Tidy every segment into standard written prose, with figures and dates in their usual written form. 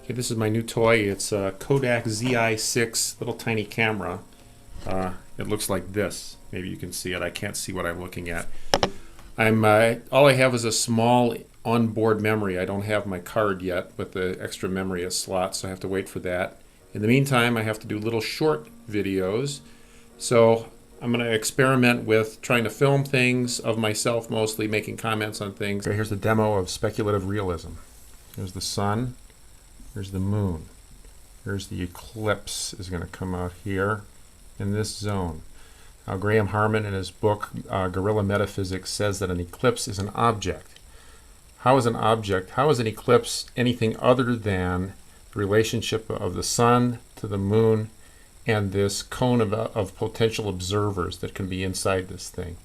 Okay, this is my new toy. It's a Kodak ZI6 little tiny camera. It looks like this. Maybe you can see it. I can't see what I'm looking at. All I have is a small onboard memory. I don't have my card yet with the extra memory slot, so I have to wait for that. In the meantime, I have to do little short videos. So I'm going to experiment with trying to film things of myself, mostly making comments on things. Okay, here's the demo of speculative realism. Here's the sun. Here's the moon. Here's the eclipse is going to come out here in this zone. Now, Graham Harman in his book Guerrilla Metaphysics says that an eclipse is an object. How is an eclipse anything other than the relationship of the sun to the moon and this cone of potential observers that can be inside this thing?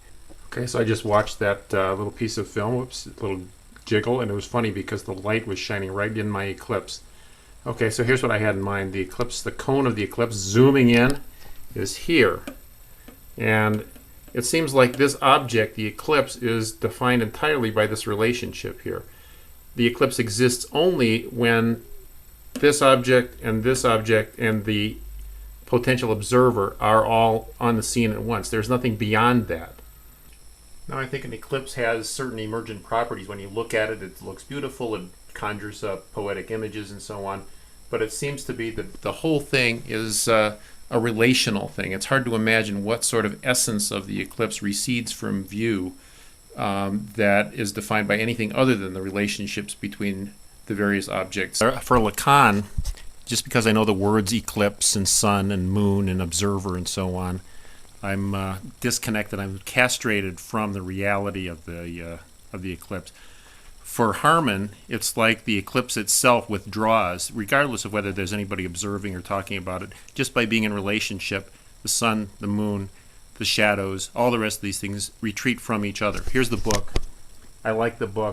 Okay, so I just watched that little piece of film, whoops, little jiggle, and it was funny because the light was shining right in my eclipse. Okay, so here's what I had in mind. The eclipse, the cone of the eclipse zooming in is here. And it seems like this object, the eclipse, is defined entirely by this relationship here. The eclipse exists only when this object and the potential observer are all on the scene at once. There's nothing beyond that. Now, I think an eclipse has certain emergent properties. When you look at it, it looks beautiful, it conjures up poetic images and so on. But it seems to be that the whole thing is a relational thing. It's hard to imagine what sort of essence of the eclipse recedes from view that is defined by anything other than the relationships between the various objects. For Lacan, just because I know the words eclipse and sun and moon and observer and so on, I'm disconnected. I'm castrated from the reality of the eclipse. For Harman, it's like the eclipse itself withdraws, regardless of whether there's anybody observing or talking about it. Just by being in relationship, the sun, the moon, the shadows, all the rest of these things retreat from each other. Here's the book. I like the book.